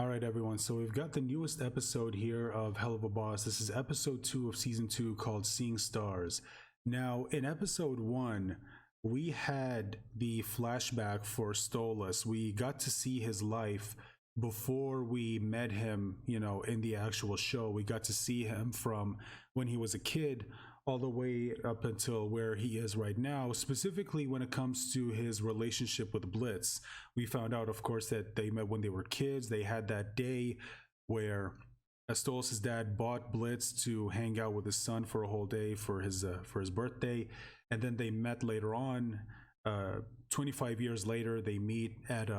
All right, everyone. So we've got the newest episode here of Helluva Boss. This is episode 2 of season 2 called Seeing Stars. Now, in episode 1, we had the flashback for Stolas. We got to see his life before we met him, in the actual show. We got to see him from when he was a kid all the way up until where he is right now, specifically when it comes to his relationship with Blitz. We found out, of course, that they met when they were kids. They had that day where Stolas' dad bought Blitz to hang out with his son for a whole day for his birthday, and then they met later on. 25 years later, they meet at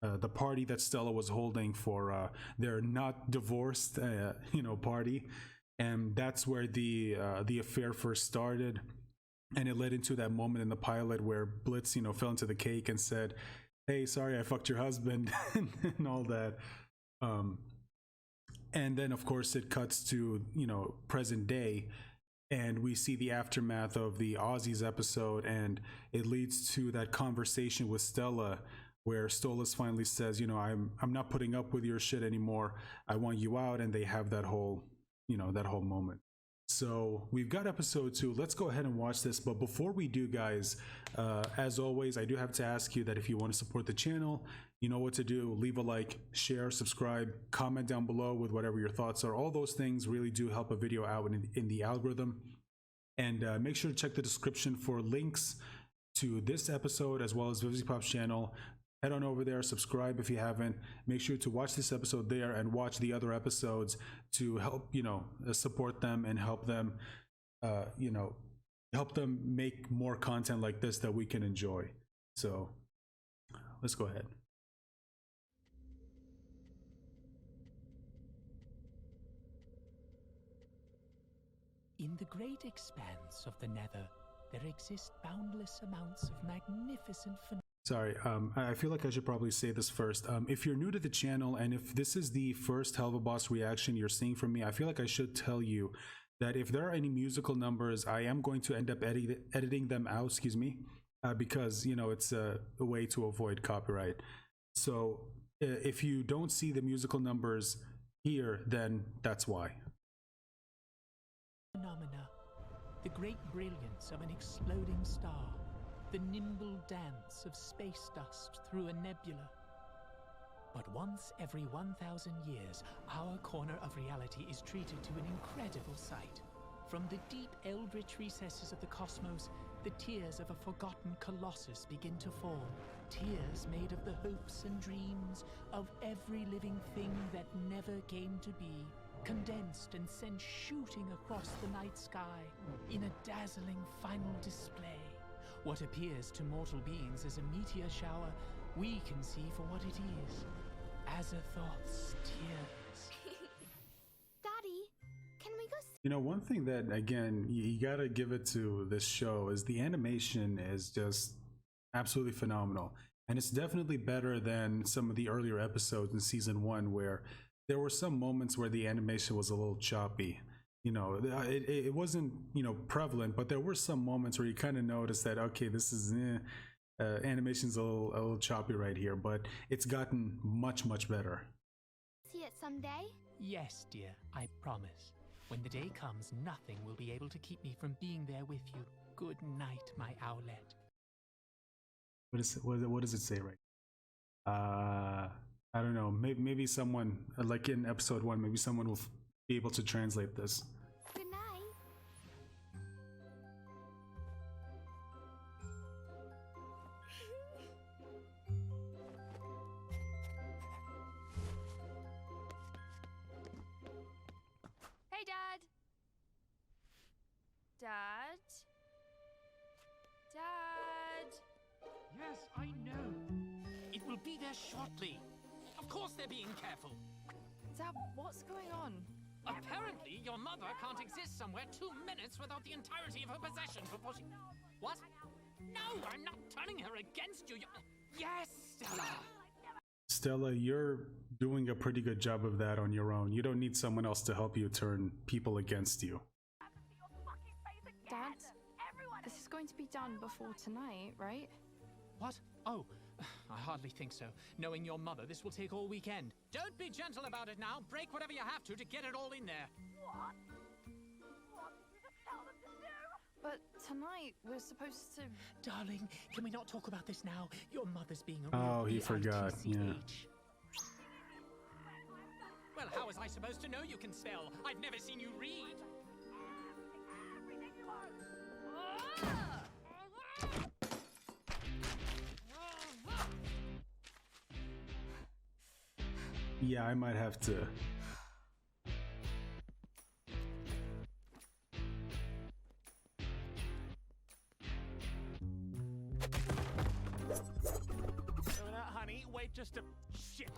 the party that Stella was holding for their not divorced, party. And that's where the affair first started, and it led into that moment in the pilot where Blitz, fell into the cake and said, "Hey, sorry, I fucked your husband," and all that. And then, of course, it cuts to present day, and we see the aftermath of the Aussies episode, and it leads to that conversation with Stella, where Stolas finally says, I'm not putting up with your shit anymore. I want you out, and they have that whole moment. So we've got episode 2. Let's go ahead and watch this. But before we do, guys, as always, I do have to ask you that if you want to support the channel, you know what to do. Leave a like, share, subscribe, comment down below with whatever your thoughts are. All those things really do help a video out in the algorithm. And make sure to check the description for links to this episode as well as VivzyPop's channel. Head on over there, subscribe if you haven't. Make sure to watch this episode there and watch the other episodes to help, support them and help them, help them make more content like this that we can enjoy. So let's go ahead. In the great expanse of the Nether, there exist boundless amounts of magnificent phenomena. Sorry, I feel like I should probably say this first. If you're new to the channel and if this is the first Helluva Boss reaction you're seeing from me, I feel like I should tell you that if there are any musical numbers, I am going to end up editing them out, because, it's a way to avoid copyright. So if you don't see the musical numbers here, then that's why. Phenomena, the great brilliance of an exploding star, the nimble dance of space dust through a nebula. But once every 1,000 years, our corner of reality is treated to an incredible sight. From the deep eldritch recesses of the cosmos, the tears of a forgotten colossus begin to fall. Tears made of the hopes and dreams of every living thing that never came to be, condensed and sent shooting across the night sky in a dazzling final display. What appears to mortal beings as a meteor shower, we can see for what it is. Azathoth's tears. Daddy, can we go see? One thing that, again, you gotta give it to this show is the animation is just absolutely phenomenal. And it's definitely better than some of the earlier episodes in season 1 where there were some moments where the animation was a little choppy. It wasn't, prevalent, but there were some moments where you kind of noticed that, okay, this is, animation's a little choppy right here, but it's gotten much, much better. See it someday? Yes, dear, I promise. When the day comes, nothing will be able to keep me from being there with you. Good night, my owlet. What does it say right? I don't know. Maybe someone, like in episode 1, maybe someone will be able to translate this. Good night. Hey, Dad. Dad? Yes, I know. It will be there shortly. Of course they're being careful. Dad, what's going on? Apparently, your mother can't exist somewhere 2 minutes without the entirety of her possessions before she... What? No, I'm not turning her against you. Yes, Stella. Stella, you're doing a pretty good job of that on your own. You don't need someone else to help you turn people against you. Dad, this is going to be done before tonight, right? What? Oh, I hardly think so. Knowing your mother, this will take all weekend. Don't be gentle about it now. Break whatever you have to get it all in there. What? What did you just tell them to do? But tonight we're supposed to... Darling, can we not talk about this now? Your mother's being a Oh, real he forgot, B-I-T-C-H. yeah. Well, how was I supposed to know you can spell? I've never seen you read. Everything you are. Yeah, I might have to. Honey, wait just a... Shit.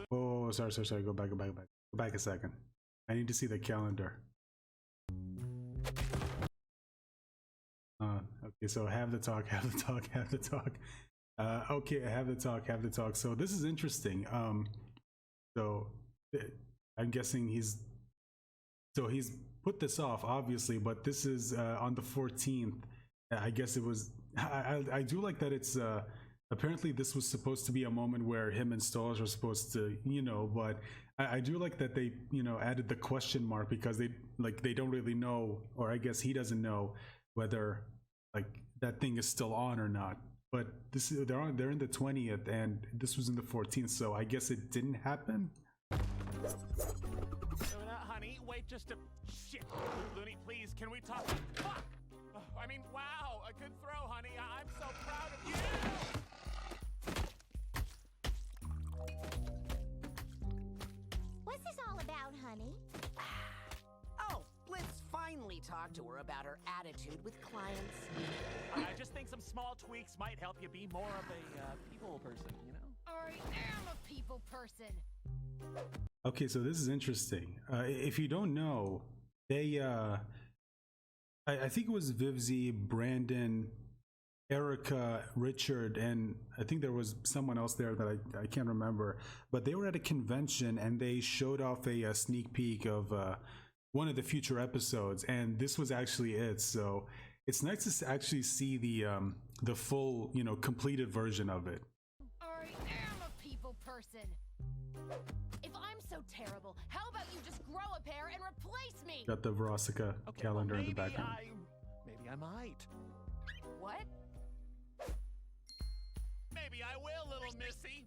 Oh, sorry. Go back. Go back a second. I need to see the calendar. Okay, so have the talk. Okay, have the talk. So this is interesting. So I'm guessing he's put this off, obviously, but this is on the 14th. I guess it was. I do like that it's apparently this was supposed to be a moment where him and Stolas are supposed to, but I do like that they, added the question mark because they don't really know, or I guess he doesn't know whether like that thing is still on or not. But they're in the 20th and this was in the 14th, so I guess it didn't happen. Honey, wait just a... Shit. Looney, please, can we talk? Fuck! I mean, wow, a good throw, honey. I'm so proud of you! What's this all about, honey? Oh, let's finally talk to her about her attitude with clients. I just think some small tweaks might help you be more of a people person, you know? I am a people person. Okay, so this is interesting. If you don't know, they I think it was Vivzy, Brandon, Erica, Richard, and I think there was someone else there that I can't remember, but they were at a convention and they showed off a sneak peek of one of the future episodes, and this was actually it. So it's nice to actually see the full, completed version of it. I am a people person. If I'm so terrible, how about you just grow a pair and replace me? Got the Verosika calendar in the background. Maybe I might. What? Maybe I will, little missy.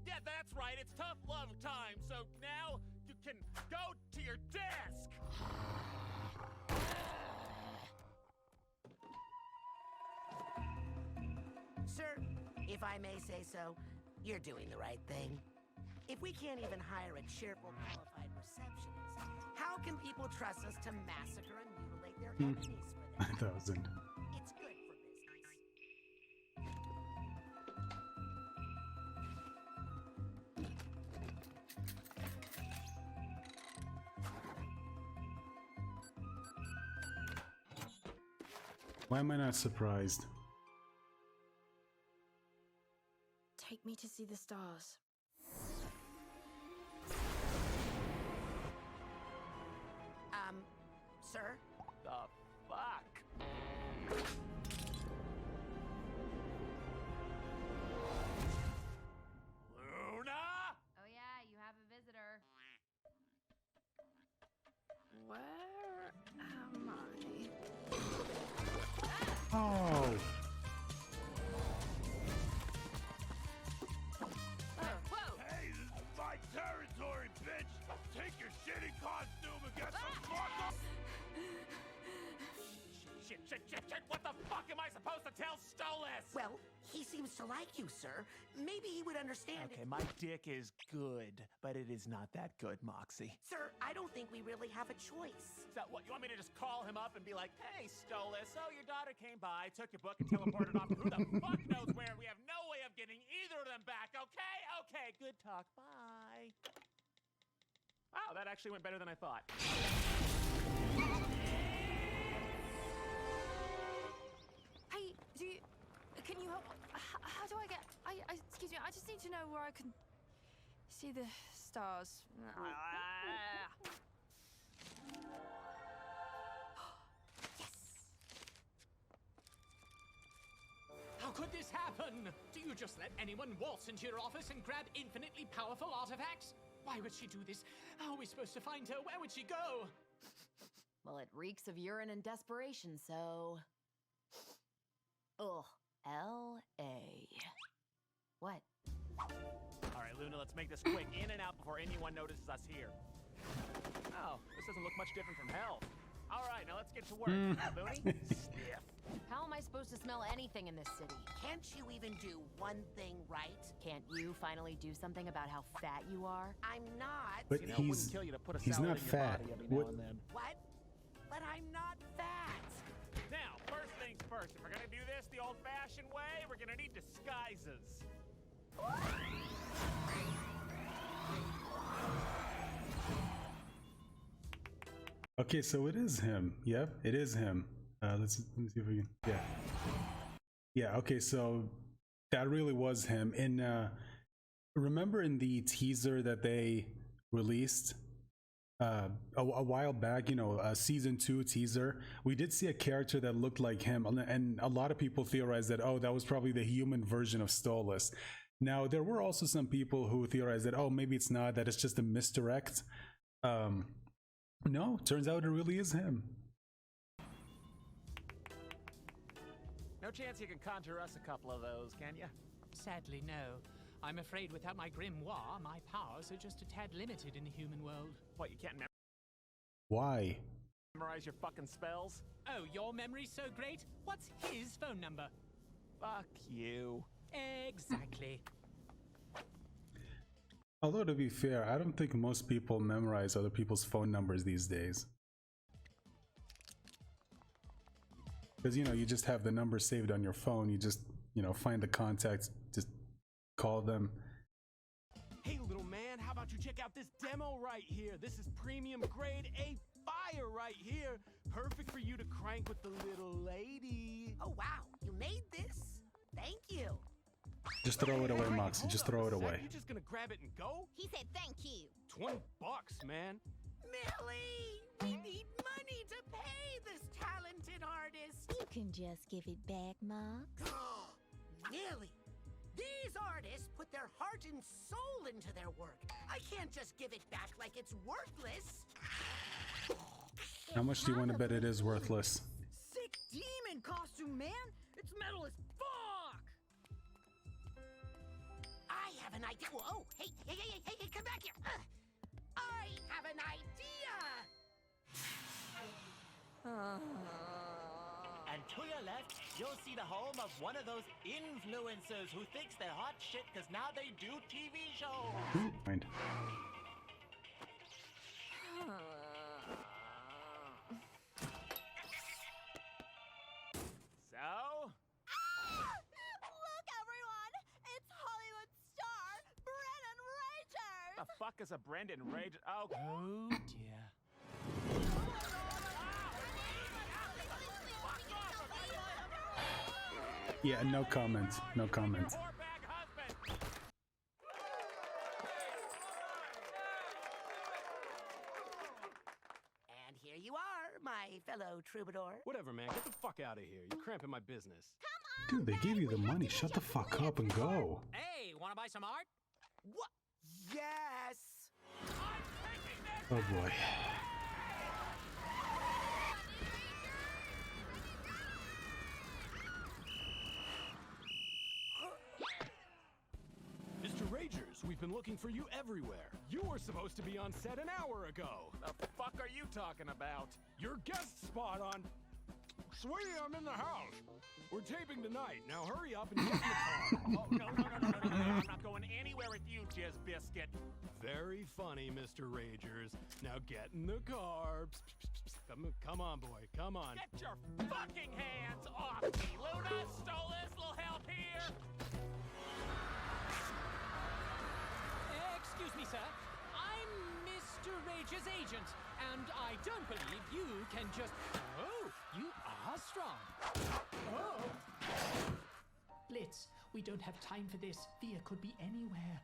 Yeah, that's right. It's tough love time. So now you can go to your desk. Sir, if I may say so, you're doing the right thing. If we can't even hire a cheerful, qualified receptionist, how can people trust us to massacre and mutilate their enemies for them? 1,000. It's good for business. Why am I not surprised? Take me to see the stars. Sir? The fuck? Luna? Oh yeah, you have a visitor. Where am I? Oh. Whoa! Hey, this is my territory, bitch! Take your shitty costume and get some fuck. Shit! What the fuck am I supposed to tell Stolas? Well, he seems to like you, sir. Maybe he would understand Okay, it. my dick is good, but it is not that good, Moxie. Sir, I don't think we really have a choice. So what, you want me to just call him up and be like, hey, Stolas, oh, your daughter came by, took your book, and teleported off to who the fuck knows where? We have no way of getting either of them back, okay? Okay, good talk, bye. Wow, that actually went better than I thought. Hey, can you help? How do I get? Excuse me. I just need to know where I can see the stars. Oh, could this happen? Do you just let anyone waltz into your office and grab infinitely powerful artifacts? Why would she do this? How are we supposed to find her? Where would she go? Well, it reeks of urine and desperation, so... Ugh. L.A. What? All right, Luna, let's make this quick. In and out before anyone notices us here. Oh, this doesn't look much different from hell. All right, now let's get to work. Booney? Stiff. How am I supposed to smell anything in this city? Can't you even do one thing right? Can't you finally do something about how fat you are? I'm not. But You know, it wouldn't he's kill you to put a he's salad not in your fat. body every What- now and then. What? But I'm not fat. Now, first things first. If we're gonna do this the old-fashioned way, we're gonna need disguises. Okay, so it is him. Yep, it is him. Let me see if we can. Yeah. Yeah. Okay, so that really was him. And remember in the teaser that they released a while back, you know, a season 2 teaser, we did see a character that looked like him, and a lot of people theorized that, oh, that was probably the human version of Stolas. Now, there were also some people who theorized that, oh, maybe it's not, that it's just a misdirect. No, turns out it really is him. No chance you can conjure us a couple of those, can you? Sadly, no. I'm afraid without my grimoire, my powers are just a tad limited in the human world. What, you can't Why? memorize your fucking spells? Oh, your memory's so great? What's his phone number? Fuck you. Exactly. Although, to be fair, I don't think most people memorize other people's phone numbers these days. Because, you know, you just have the number saved on your phone. You just, you know, find the contacts, just call them. Hey, little man, how about you check out this demo right here? This is premium grade A fire right here. Perfect for you to crank with the little lady. Oh, wow. You made this? Thank you. Just throw it away, Hey, Moxie. hold Just up throw a it sec. away. You just gonna grab it and go? He said thank you. $20, man. Millie, we need money to pay this talented artist. You can just give it back, Mox. Millie, these artists put their heart and soul into their work. I can't just give it back like it's worthless. How much do you want to bet it is worthless? Sick demon costume, man! It's metal as fuck! I have an idea. Whoa, hey, come back here. I have an idea. And to your left, you'll see the home of one of those influencers who thinks they're hot shit because now they do TV shows. Mind. So, Look, everyone! It's Hollywood star Brennan Ragers! the fuck is a Brendan Rage? Oh, Oh dear. Yeah, no comment. No comment. whorebag husband. And here you are, my fellow troubadour. Whatever, man. Get the fuck out of here. You're cramping my business. Dude, they gave you the money. Shut the fuck up and go. Hey, wanna buy some art? What? Yes. Oh boy. Mr. Ragers, we've been looking for you everywhere. You were supposed to be on set an hour ago. The fuck are you talking about? Your guest spot on... Sweetie, I'm in the house. We're taping tonight. Now hurry up and get in the car. Oh, no. I'm not going anywhere with you, Jizz Biscuit. Very funny, Mr. Ragers. Now get in the car. Come on, boy. Come on. Get your fucking hands off me, Luna! Stolas, little help here! Excuse me, sir. I'm Mr. Rage's agent, and I don't believe you can just... Oh, you are strong. Oh. Blitz, we don't have time for this. Via could be anywhere.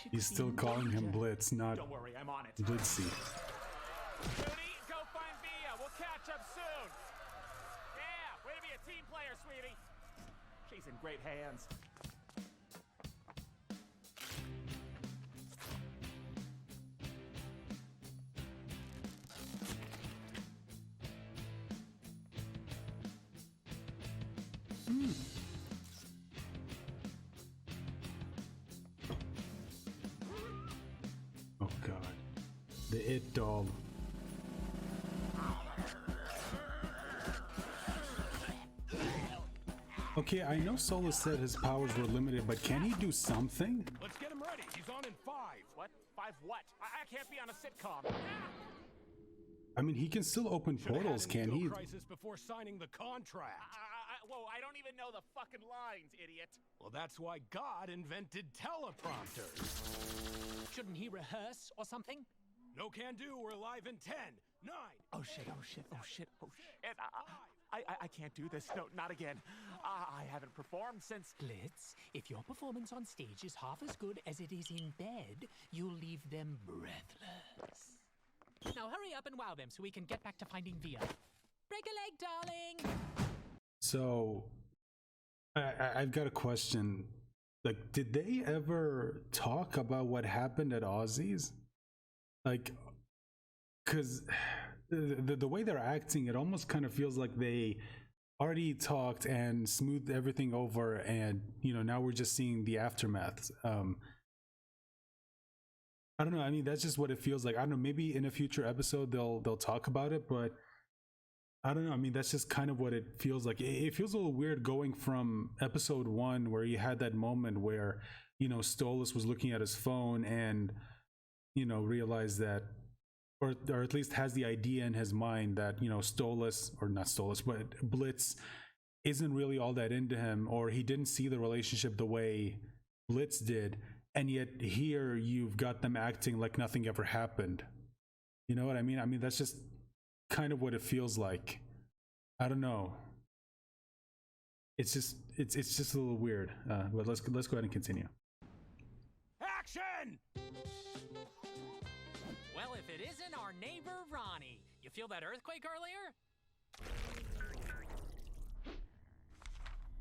She He's could be still in calling him danger. Blitz, not Don't worry, I'm on it. Blitzy. Judy, go find Via. We'll catch up soon. Yeah, way to be a team player, sweetie. She She's in great hands. Oh god. The It doll. Okay, I know Stolas said his powers were limited, but can he do something? Let's get him ready. He's on in 5. What? 5 what? I can't be on a sitcom. I mean, he can still open portals, can he? Crisis before signing the contract. Whoa, I don't even know the fucking lines, idiot. Well, that's why God invented teleprompters. Shouldn't he rehearse or something? No can do. We're live in 10, 9. Oh shit, oh shit, oh shit, oh shit. And I can't do this. No, not again. I haven't performed since... Blitz, if your performance on stage is half as good as it is in bed, you'll leave them breathless. Now hurry up and wow them so we can get back to finding Via. Break a leg, darling! So, I've got a question. Like, did they ever talk about what happened at Ozzy's? Like, because the way they're acting, it almost kind of feels like they already talked and smoothed everything over, and you know, now we're just seeing the aftermath. I don't know. I mean, that's just what it feels like. I don't know. Maybe in a future episode they'll talk about it, but I don't know. I mean, that's just kind of what it feels like. It feels a little weird going from episode 1 where you had that moment where, you know, Stolas was looking at his phone and, you know, realized that, or at least has the idea in his mind that, you know, Stolas, or not Stolas, but Blitz isn't really all that into him, or he didn't see the relationship the way Blitz did. And yet here you've got them acting like nothing ever happened. You know what I mean? I mean, that's just kind of what it feels like. I don't know. It's just a little weird. But let's go ahead and continue. Action! Well, if it isn't our neighbor Ronnie. You feel that earthquake earlier?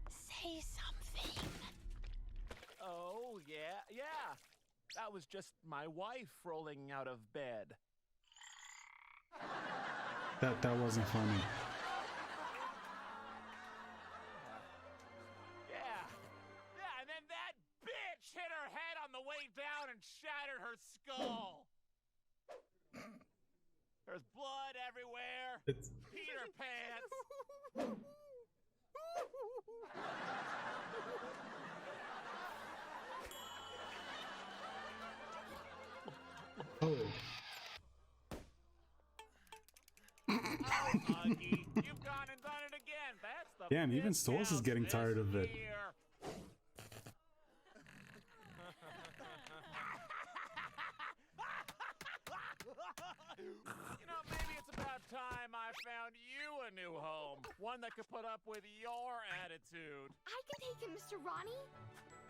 Say something. Oh, yeah. That was just my wife rolling out of bed. That wasn't funny. Yeah, and then that bitch hit her head on the way down and shattered her skull. There's blood everywhere. It's... Peter pants. Oh. Augie, you've gone and done it again. That's the Damn, even fifth Stolas is house getting this tired of it. year. You know, maybe it's about time I found you a new home. One that could put up with your attitude. I can take him, Mr. Ronnie.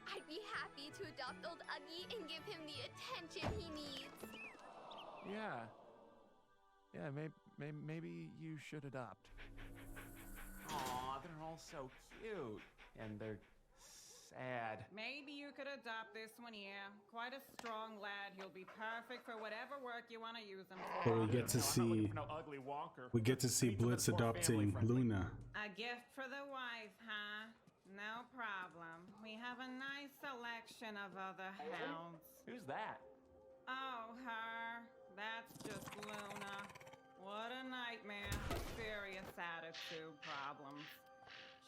I'd be happy to adopt old Uggy and give him the attention he needs. Yeah, maybe you should adopt. Aw, they're all so cute. And they're sad. Maybe you could adopt this one here. Quite a strong lad. He'll be perfect for whatever work you want to use him for. But we get to see ugly Wonker. we get to see Blitz adopting Luna. A gift for the wife, huh? No problem. We have a nice selection of other hounds. Who's that? Oh, her. That's just Luna. What a nightmare. Serious attitude problems.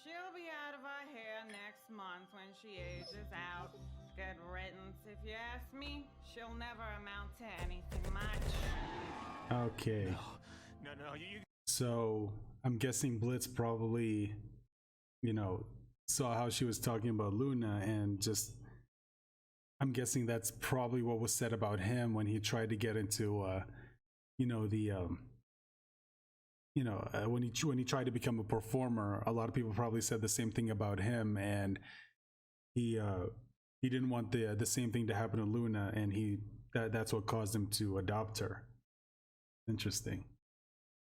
She'll be out of our hair next month when she ages out. Good riddance, if you ask me. She'll never amount to anything much. Okay. No, you... So I'm guessing Blitz probably, you know, saw how she was talking about Luna and just, I'm guessing that's probably what was said about him when he tried to get into, you know, the, when he tried to become a performer. A lot of people probably said the same thing about him, and he didn't want the same thing to happen to Luna, and that's what caused him to adopt her. Interesting.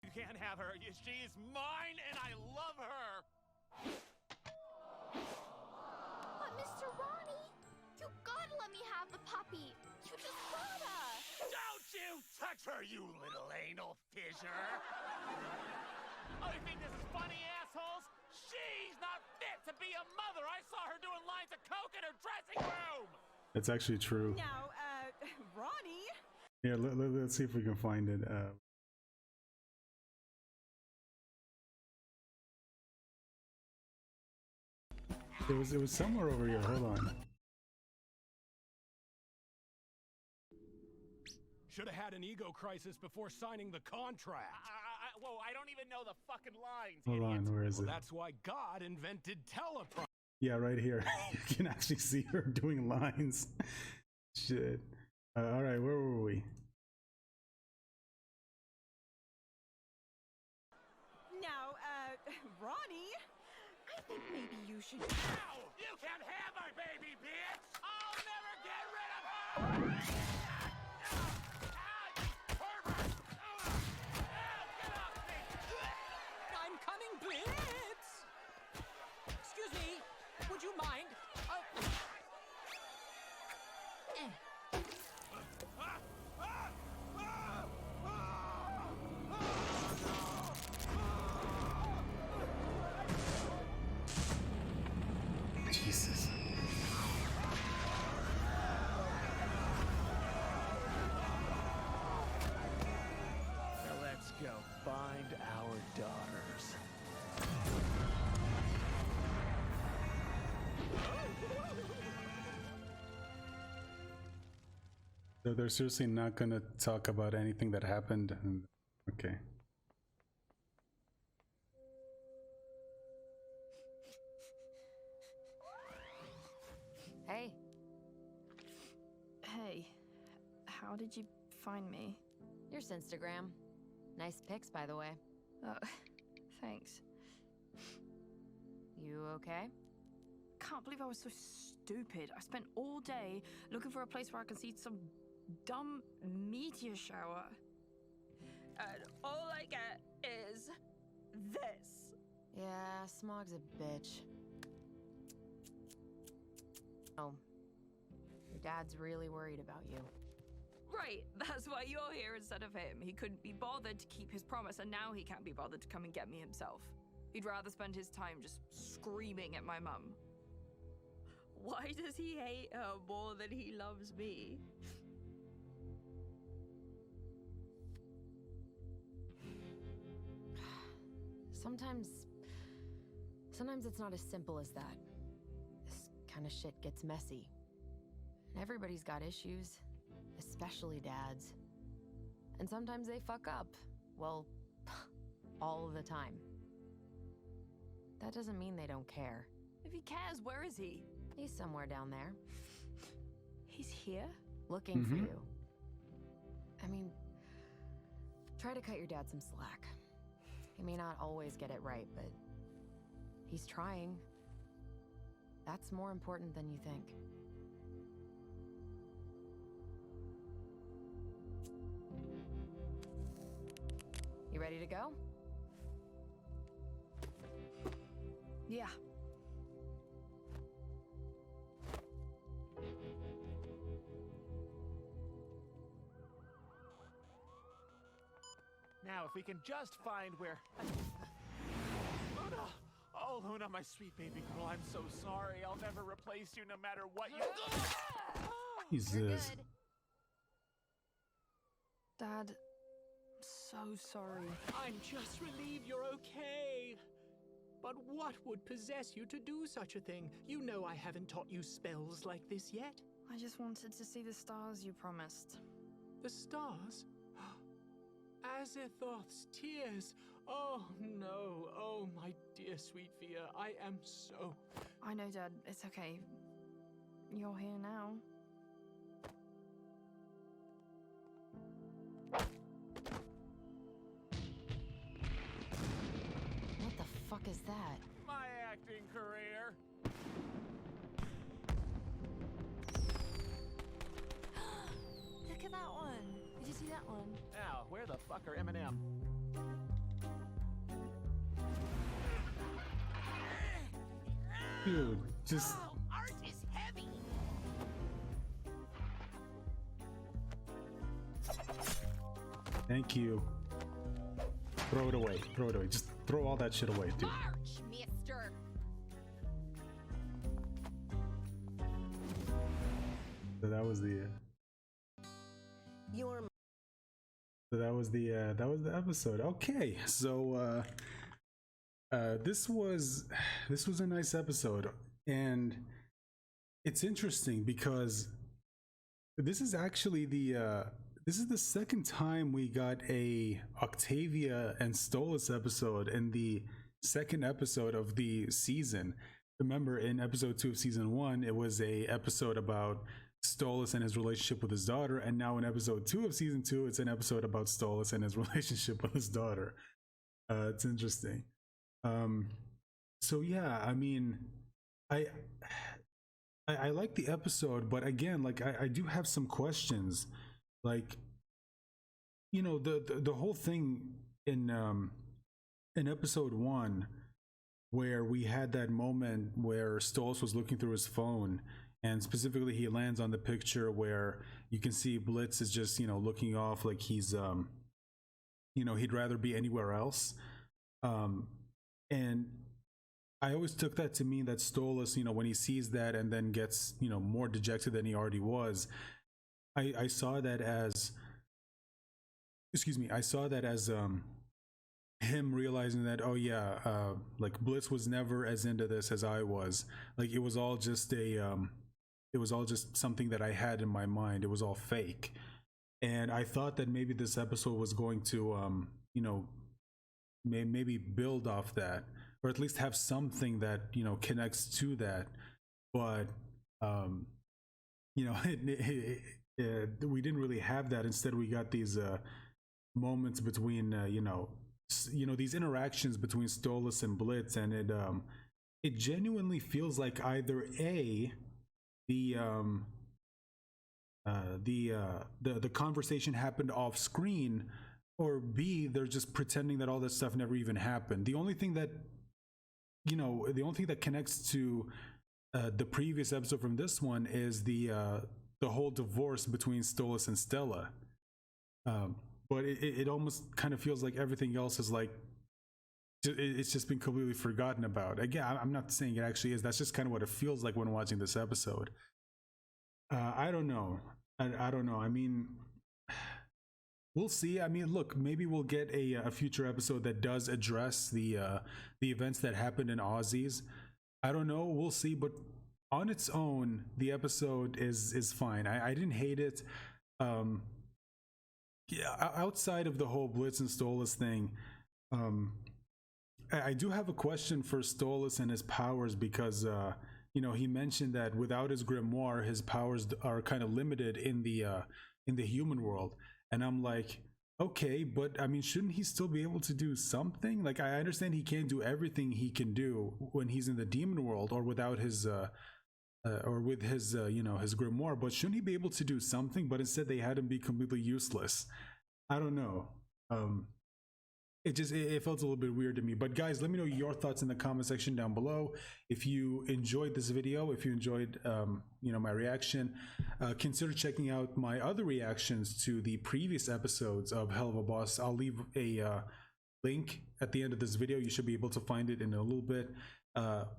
You can't have her. She's mine, and I love her. touch her, you little anal fissure! Oh, you think this is funny, assholes? She's not fit to be a mother! I saw her doing lines of coke in her dressing room! It's actually true. Now, Ronnie. Yeah, let's see if we can find it. It was somewhere over here. Hold on. Should have had an ego crisis before signing the contract. Whoa, I don't even know the fucking lines, Hold idiot. on, where is Well, it? that's why God invented teleprompter. Yeah, right here. You can actually see her doing lines. Shit. All right, where were we? Now, Ronnie. I think maybe you should. Ow! You can't have my baby, bitch! I'll never get rid of her! I'm coming, Blitz! Excuse me, would you mind? Jesus. Now let's go find our daughters. So they're seriously not gonna talk about anything that happened? Okay. Hey. Hey, how did you find me? Your Instagram. Nice pics, by the way. Oh, thanks. You okay? Can't believe I was so stupid. I spent all day looking for a place where I can see some dumb meteor shower. And all I get is this. Yeah, Smog's a bitch. Oh. Your dad's really worried about you. Right, that's why you're here instead of him. He couldn't be bothered to keep his promise, and now he can't be bothered to come and get me himself. He'd rather spend his time just screaming at my mum. Why does he hate her more than he loves me? Sometimes it's not as simple as that. This kind of shit gets messy. And everybody's got issues, especially dads. And sometimes they fuck up. Well, all the time. That doesn't mean they don't care. If he cares, where is he? He's somewhere down there, He's here? looking for you. I mean, try to cut your dad some slack. He may not always get it right, but he's trying. That's more important than you think. You ready to go? Yeah. Now, if we can just find where... Luna! Oh, Luna, my sweet baby girl, I'm so sorry. I'll never replace you no matter what you... Jesus. Dad, so sorry. I'm just relieved you're okay. But what would possess you to do such a thing? You know I haven't taught you spells like this yet. I just wanted to see the stars you promised. The stars? Azathoth's tears. Oh no, oh my dear sweet Via, I am so... I know, Dad, it's okay. You're here now. What the fuck is that? My acting career. Look at that one. Did you see that one? Now, where the fuck are Eminem? Dude, just... Oh, art is heavy. Thank you. Throw it away. Throw it away. Just throw all that shit away, dude. March, mister. So that was the Your that was the episode. Okay, so this was a nice episode, and it's interesting because this is actually this is the second time we got a Octavia and Stolas episode in the second episode of the season. Remember, in episode 2 of season 1, it was a episode about Stolas and his relationship with his daughter, and now in episode 2 of season 2, it's an episode about Stolas and his relationship with his daughter. It's interesting. So yeah, I mean, I like the episode, but again, like I do have some questions. Like, you know, the whole thing in episode 1, where we had that moment where Stolas was looking through his phone, and specifically he lands on the picture where you can see Blitz is just, you know, looking off like he's you know, he'd rather be anywhere else. And I always took that to mean that Stolas, you know, when he sees that and then gets, you know, more dejected than he already was, I saw that as, excuse me, I saw that as him realizing that, oh yeah, like Blitz was never as into this as I was. Like, it was all just it was all just something that I had in my mind. It was all fake. And I thought that maybe this episode was going to, you know, maybe build off that, or at least have something that, you know, connects to that. But you know, we didn't really have that. Instead, we got these moments between you know, these interactions between Stolas and Blitz, and it genuinely feels like either the conversation happened off screen, or B, they're just pretending that all that stuff never even happened. The only thing that, you know, the only thing that connects to the previous episode from this one is the whole divorce between Stolas and Stella. But it almost kind of feels like everything else is like, it's just been completely forgotten about. Again, I'm not saying it actually is. That's just kind of what it feels like when watching this episode. I don't know. I don't know. I mean, we'll see. I mean, look, maybe we'll get a future episode that does address the events that happened in Aussies. I don't know. We'll see. But on its own, the episode is fine. I didn't hate it. Yeah, outside of the whole Blitz and Stolas thing, I do have a question for Stolas and his powers, because you know, he mentioned that without his grimoire, his powers are kind of limited in the human world. And I'm like, okay, but I mean, shouldn't he still be able to do something? Like, I understand he can't do everything he can do when he's in the demon world, or without his or with his you know, his grimoire, but shouldn't he be able to do something? But instead they had him be completely useless. I don't know. It felt a little bit weird to me. But guys, let me know your thoughts in the comment section down below. If you enjoyed this video, if you enjoyed you know, my reaction, consider checking out my other reactions to the previous episodes of Helluva Boss. I'll leave a link at the end of this video. You should be able to find it in a little bit.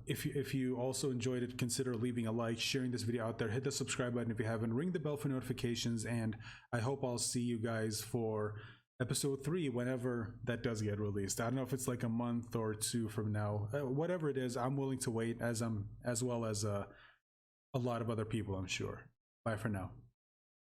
If you also enjoyed it, consider leaving a like, sharing this video out there, hit the subscribe button if you haven't, ring the bell for notifications, and I hope I'll see you guys for episode 3 whenever that does get released. I don't know if it's like a month or 2 from now. Whatever it is, I'm willing to wait, as well as a lot of other people, I'm sure. Bye for now.